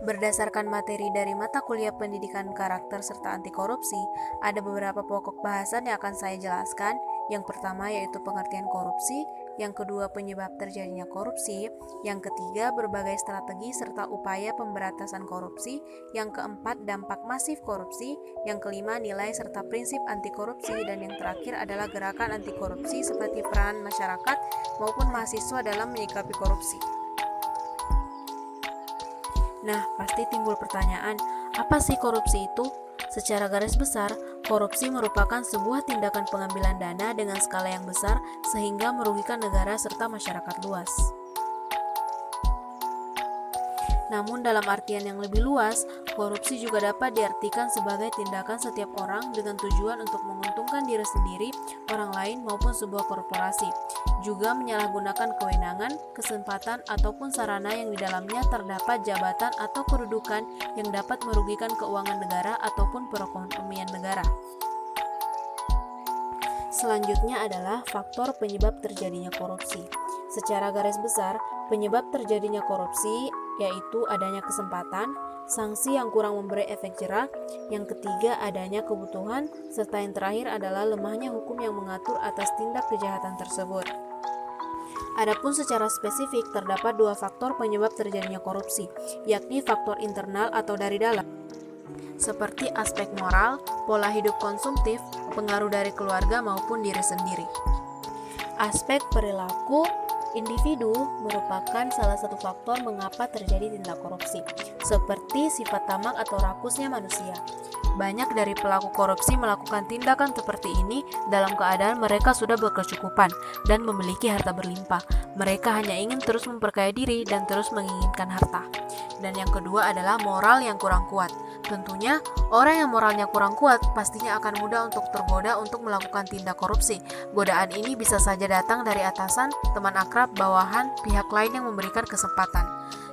Berdasarkan materi dari mata kuliah pendidikan karakter serta anti korupsi, ada beberapa pokok bahasan yang akan saya jelaskan. Yang pertama yaitu pengertian korupsi, yang kedua penyebab terjadinya korupsi, yang ketiga berbagai strategi serta upaya pemberantasan korupsi, yang keempat dampak masif korupsi, yang kelima nilai serta prinsip anti korupsi, dan yang terakhir adalah gerakan anti korupsi seperti peran masyarakat maupun mahasiswa dalam menyikapi korupsi. Nah, pasti timbul pertanyaan, apa sih korupsi itu? Secara garis besar, korupsi merupakan sebuah tindakan pengambilan dana dengan skala yang besar sehingga merugikan negara serta masyarakat luas. Namun dalam artian yang lebih luas, korupsi juga dapat diartikan sebagai tindakan setiap orang dengan tujuan untuk menguntungkan diri sendiri, orang lain maupun sebuah korporasi. Juga menyalahgunakan kewenangan, kesempatan, ataupun sarana yang di dalamnya terdapat jabatan atau kedudukan yang dapat merugikan keuangan negara ataupun perekonomian negara. Selanjutnya adalah faktor penyebab terjadinya korupsi. Secara garis besar, penyebab terjadinya korupsi yaitu adanya kesempatan, sanksi yang kurang memberi efek jera, yang ketiga adanya kebutuhan, serta yang terakhir adalah lemahnya hukum yang mengatur atas tindak kejahatan tersebut. Adapun secara spesifik terdapat dua faktor penyebab terjadinya korupsi, yakni faktor internal atau dari dalam, seperti aspek moral, pola hidup konsumtif, pengaruh dari keluarga maupun diri sendiri. Aspek perilaku individu merupakan salah satu faktor mengapa terjadi tindak korupsi, seperti sifat tamak atau rakusnya manusia. Banyak dari pelaku korupsi melakukan tindakan seperti ini dalam keadaan mereka sudah berkecukupan dan memiliki harta berlimpah. Mereka hanya ingin terus memperkaya diri dan terus menginginkan harta. Dan yang kedua adalah moral yang kurang kuat. Tentunya, orang yang moralnya kurang kuat pastinya akan mudah untuk tergoda untuk melakukan tindak korupsi. Godaan ini bisa saja datang dari atasan, teman akrab, bawahan, pihak lain yang memberikan kesempatan.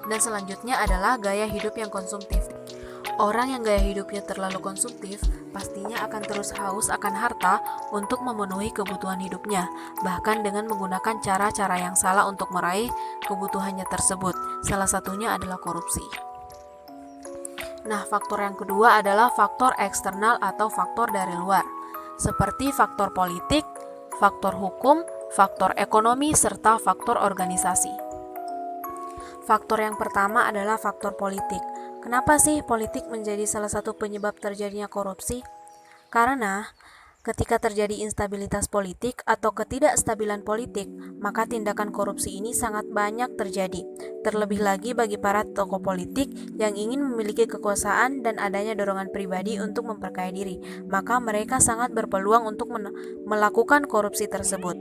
Dan selanjutnya adalah gaya hidup yang konsumtif. Orang yang gaya hidupnya terlalu konsumtif pastinya akan terus haus akan harta untuk memenuhi kebutuhan hidupnya, bahkan dengan menggunakan cara-cara yang salah untuk meraih kebutuhannya tersebut. Salah satunya adalah korupsi. Nah, faktor yang kedua adalah faktor eksternal atau faktor dari luar, seperti faktor politik, faktor hukum, faktor ekonomi, serta faktor organisasi. Faktor yang pertama adalah faktor politik. Kenapa sih politik menjadi salah satu penyebab terjadinya korupsi? Karena ketika terjadi instabilitas politik atau ketidakstabilan politik, maka tindakan korupsi ini sangat banyak terjadi. Terlebih lagi bagi para tokoh politik yang ingin memiliki kekuasaan dan adanya dorongan pribadi untuk memperkaya diri, maka mereka sangat berpeluang untuk melakukan korupsi tersebut.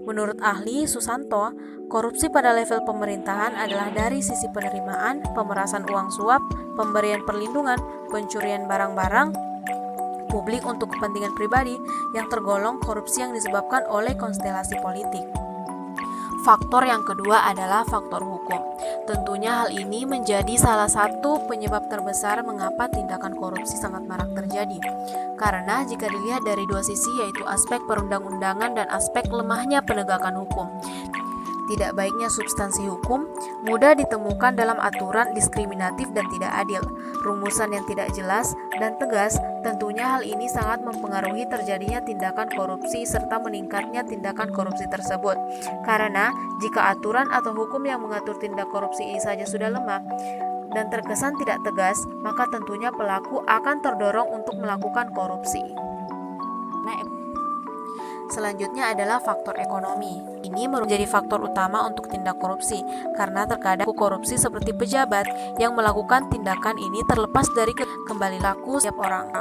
Menurut ahli Susanto, korupsi pada level pemerintahan adalah dari sisi penerimaan, pemerasan uang suap, pemberian perlindungan, pencurian barang-barang publik untuk kepentingan pribadi yang tergolong korupsi yang disebabkan oleh konstelasi politik. Faktor yang kedua adalah faktor hukum. Tentunya hal ini menjadi salah satu penyebab terbesar mengapa tindakan korupsi sangat marak terjadi. Karena jika dilihat dari dua sisi yaitu aspek perundang-undangan dan aspek lemahnya penegakan hukum. Tidak baiknya substansi hukum mudah ditemukan dalam aturan diskriminatif dan tidak adil, rumusan yang tidak jelas dan tegas. Tentunya hal ini sangat mempengaruhi terjadinya tindakan korupsi serta meningkatnya tindakan korupsi tersebut. Karena jika aturan atau hukum yang mengatur tindak korupsi ini saja sudah lemah dan terkesan tidak tegas, maka tentunya pelaku akan terdorong untuk melakukan korupsi. Selanjutnya adalah faktor ekonomi. Ini menjadi faktor utama untuk tindak korupsi karena terkadang korupsi seperti pejabat yang melakukan tindakan ini terlepas dari kembali laku setiap orang.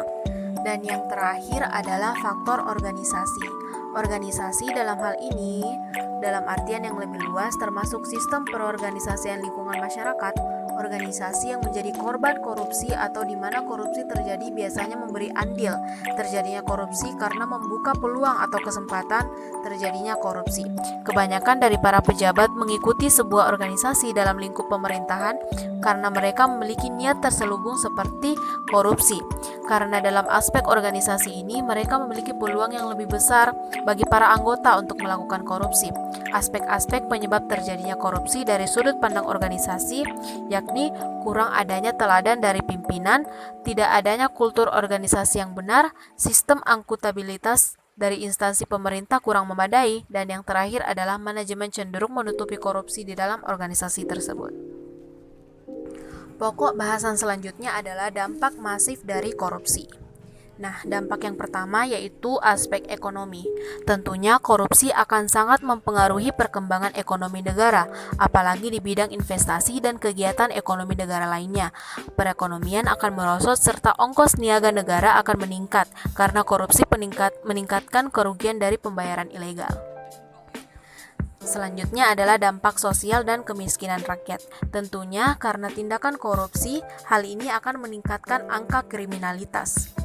Dan yang terakhir adalah faktor organisasi. Organisasi dalam hal ini dalam artian yang lebih luas termasuk sistem perorganisasian lingkungan masyarakat. Organisasi yang menjadi korban korupsi atau di mana korupsi terjadi biasanya memberi andil terjadinya korupsi karena membuka peluang atau kesempatan terjadinya korupsi. Kebanyakan dari para pejabat mengikuti sebuah organisasi dalam lingkup pemerintahan karena mereka memiliki niat terselubung seperti korupsi. karena dalam aspek organisasi ini mereka memiliki peluang yang lebih besar bagi para anggota untuk melakukan korupsi. Aspek-aspek penyebab terjadinya korupsi dari sudut pandang organisasi yakni kurang adanya teladan dari pimpinan, tidak adanya kultur organisasi yang benar, sistem akuntabilitas dari instansi pemerintah kurang memadai, dan yang terakhir adalah manajemen cenderung menutupi korupsi di dalam organisasi tersebut. Pokok bahasan selanjutnya adalah dampak masif dari korupsi. Nah, dampak yang pertama yaitu aspek ekonomi. Tentunya korupsi akan sangat mempengaruhi perkembangan ekonomi negara, apalagi di bidang investasi dan kegiatan ekonomi negara lainnya. Perekonomian akan merosot serta ongkos niaga negara akan meningkat karena korupsi meningkatkan kerugian dari pembayaran ilegal. Selanjutnya adalah dampak sosial dan kemiskinan rakyat. Tentunya karena tindakan korupsi, hal ini akan meningkatkan angka kriminalitas.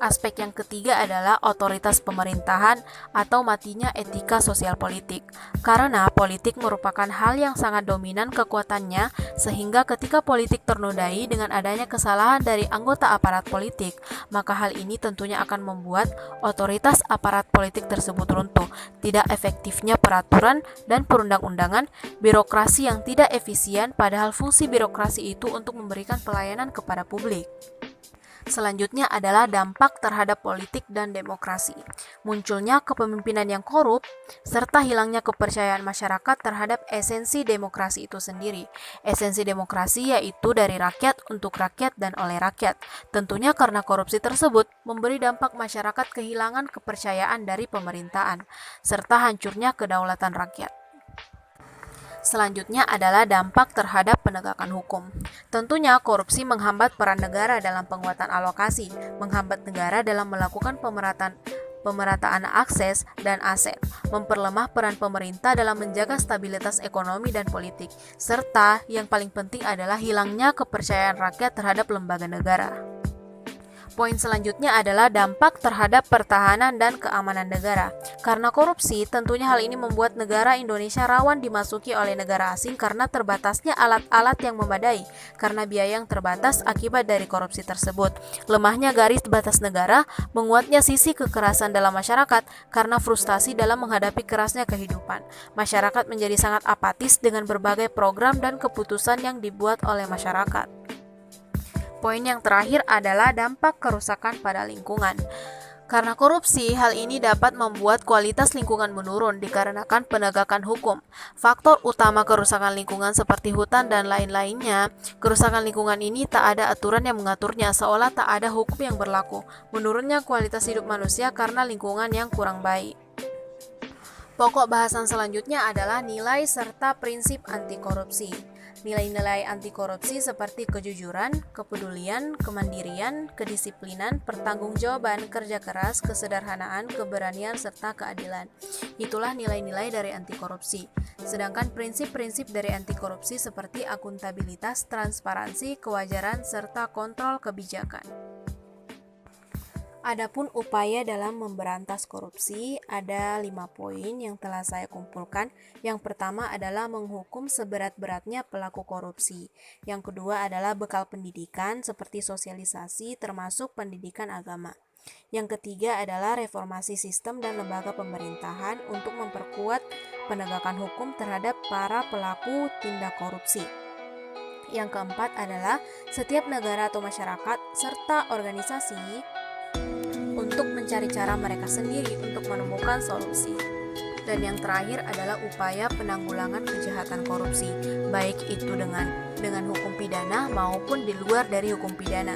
Aspek yang ketiga adalah otoritas pemerintahan atau matinya etika sosial politik. Karena politik merupakan hal yang sangat dominan kekuatannya, sehingga ketika politik ternodai dengan adanya kesalahan dari anggota aparat politik, maka hal ini tentunya akan membuat otoritas aparat politik tersebut runtuh. Tidak efektifnya peraturan dan perundang-undangan, birokrasi yang tidak efisien, padahal fungsi birokrasi itu untuk memberikan pelayanan kepada publik. Selanjutnya adalah dampak terhadap politik dan demokrasi. Munculnya kepemimpinan yang korup, serta hilangnya kepercayaan masyarakat terhadap esensi demokrasi itu sendiri. Esensi demokrasi yaitu dari rakyat, untuk rakyat, dan oleh rakyat. Tentunya karena korupsi tersebut memberi dampak masyarakat kehilangan kepercayaan dari pemerintahan, serta hancurnya kedaulatan rakyat. Selanjutnya adalah dampak terhadap penegakan hukum. Tentunya korupsi menghambat peran negara dalam penguatan alokasi, menghambat negara dalam melakukan pemerataan akses dan aset, memperlemah peran pemerintah dalam menjaga stabilitas ekonomi dan politik, serta yang paling penting adalah hilangnya kepercayaan rakyat terhadap lembaga negara. Poin selanjutnya adalah dampak terhadap pertahanan dan keamanan negara. Karena korupsi, tentunya hal ini membuat negara Indonesia rawan dimasuki oleh negara asing karena terbatasnya alat-alat yang memadai, karena biaya yang terbatas akibat dari korupsi tersebut. Lemahnya garis batas negara, menguatnya sisi kekerasan dalam masyarakat karena frustasi dalam menghadapi kerasnya kehidupan. Masyarakat menjadi sangat apatis dengan berbagai program dan keputusan yang dibuat oleh masyarakat. Poin yang terakhir adalah dampak kerusakan pada lingkungan. Karena korupsi, hal ini dapat membuat kualitas lingkungan menurun dikarenakan penegakan hukum. Faktor utama kerusakan lingkungan seperti hutan dan lain-lainnya, kerusakan lingkungan ini tak ada aturan yang mengaturnya, seolah tak ada hukum yang berlaku. Menurunnya kualitas hidup manusia karena lingkungan yang kurang baik. Pokok bahasan selanjutnya adalah nilai serta prinsip anti korupsi. Nilai-nilai anti korupsi seperti kejujuran, kepedulian, kemandirian, kedisiplinan, pertanggungjawaban, kerja keras, kesederhanaan, keberanian, serta keadilan. Itulah nilai-nilai dari anti korupsi. Sedangkan prinsip-prinsip dari anti korupsi seperti akuntabilitas, transparansi, kewajaran, serta kontrol kebijakan. Adapun upaya dalam memberantas korupsi, ada 5 poin yang telah saya kumpulkan. Yang pertama adalah menghukum seberat-beratnya pelaku korupsi. Yang kedua adalah bekal pendidikan seperti sosialisasi termasuk pendidikan agama. Yang ketiga adalah reformasi sistem dan lembaga pemerintahan untuk memperkuat penegakan hukum terhadap para pelaku tindak korupsi. Yang keempat adalah setiap negara atau masyarakat serta organisasi untuk mencari cara mereka sendiri untuk menemukan solusi. Dan yang terakhir adalah upaya penanggulangan kejahatan korupsi, baik itu dengan hukum pidana maupun di luar dari hukum pidana.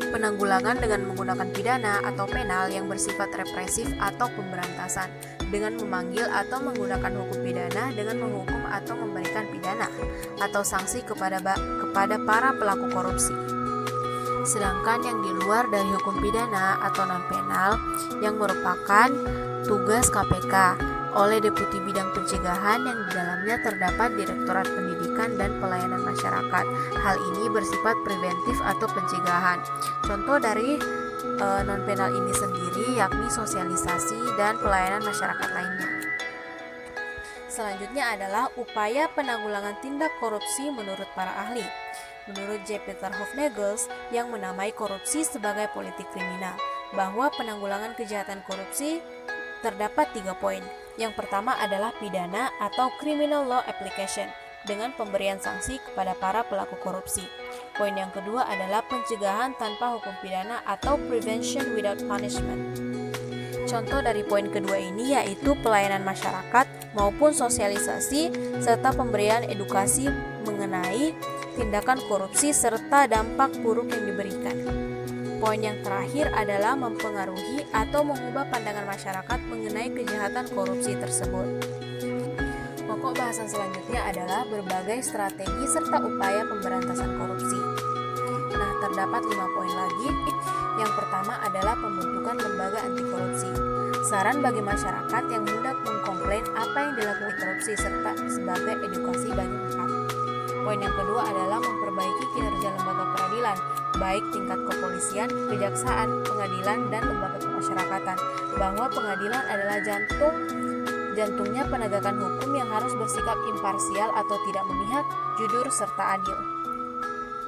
Penanggulangan dengan menggunakan pidana atau penal yang bersifat represif atau pemberantasan, dengan memanggil atau menggunakan hukum pidana dengan menghukum atau memberikan pidana atau sanksi kepada para pelaku korupsi. Sedangkan yang di luar dari hukum pidana atau non-penal yang merupakan tugas KPK oleh Deputi Bidang Pencegahan yang di dalamnya terdapat Direktorat Pendidikan dan Pelayanan Masyarakat. Hal ini bersifat preventif atau pencegahan. Contoh dari non-penal ini sendiri yakni sosialisasi dan pelayanan masyarakat lainnya. Selanjutnya adalah upaya penanggulangan tindak korupsi menurut para ahli. menurut J. Peter Hofnagels yang menamai korupsi sebagai politik kriminal, bahwa penanggulangan kejahatan korupsi terdapat 3 poin. Yang pertama adalah pidana atau criminal law application dengan pemberian sanksi kepada para pelaku korupsi. Poin yang kedua adalah pencegahan tanpa hukum pidana atau prevention without punishment. Contoh dari poin kedua ini yaitu pelayanan masyarakat maupun sosialisasi serta pemberian edukasi mengenai tindakan korupsi serta dampak buruk yang diberikan. Poin yang terakhir adalah mempengaruhi atau mengubah pandangan masyarakat mengenai kejahatan korupsi tersebut. Pokok bahasan selanjutnya adalah berbagai strategi serta upaya pemberantasan korupsi. Nah, terdapat 5 poin lagi. Yang pertama adalah pembentukan lembaga anti korupsi. Saran bagi masyarakat yang hendak mengkomplain apa yang dilakukan korupsi serta sebagai edukasi bagi masyarakat. Poin yang kedua adalah memperbaiki kinerja lembaga peradilan, baik tingkat kepolisian, kejaksaan, pengadilan, dan lembaga pemasyarakatan, bahwa pengadilan adalah jantungnya penegakan hukum yang harus bersikap imparsial atau tidak memihak, jujur, serta adil.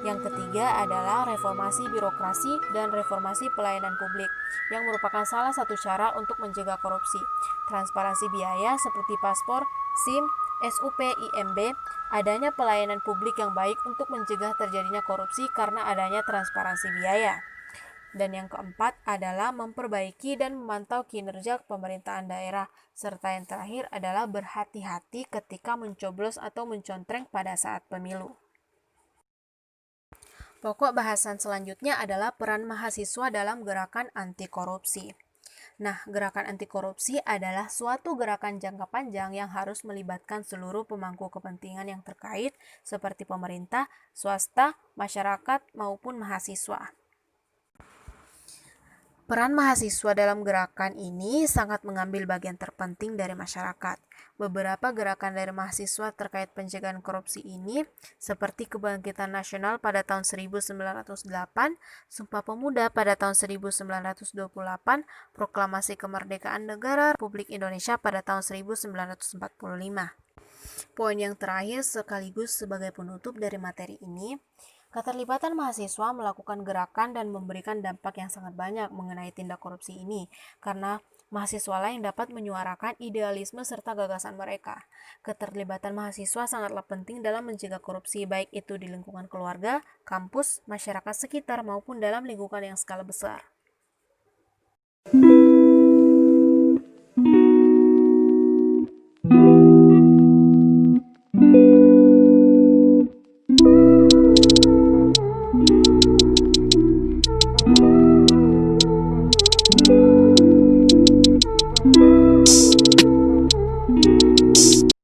Yang ketiga adalah reformasi birokrasi dan reformasi pelayanan publik, yang merupakan salah satu cara untuk mencegah korupsi. Transparansi biaya seperti paspor, SIM, SUP, IMB, adanya pelayanan publik yang baik untuk mencegah terjadinya korupsi karena adanya transparansi biaya. Dan yang keempat adalah memperbaiki dan memantau kinerja pemerintahan daerah, serta yang terakhir adalah berhati-hati ketika mencoblos atau mencontreng pada saat pemilu. Pokok bahasan selanjutnya adalah peran mahasiswa dalam gerakan anti korupsi. Nah, gerakan anti korupsi adalah suatu gerakan jangka panjang yang harus melibatkan seluruh pemangku kepentingan yang terkait seperti pemerintah, swasta, masyarakat, maupun mahasiswa. Peran mahasiswa dalam gerakan ini sangat mengambil bagian terpenting dari masyarakat. Beberapa gerakan dari mahasiswa terkait pencegahan korupsi ini seperti Kebangkitan Nasional pada tahun 1908, Sumpah Pemuda pada tahun 1928, Proklamasi Kemerdekaan Negara Republik Indonesia pada tahun 1945. Poin yang terakhir sekaligus sebagai penutup dari materi ini, keterlibatan mahasiswa melakukan gerakan dan memberikan dampak yang sangat banyak mengenai tindak korupsi ini, karena mahasiswa lain dapat menyuarakan idealisme serta gagasan mereka. Keterlibatan mahasiswa sangatlah penting dalam mencegah korupsi, baik itu di lingkungan keluarga, kampus, masyarakat sekitar, maupun dalam lingkungan yang skala besar.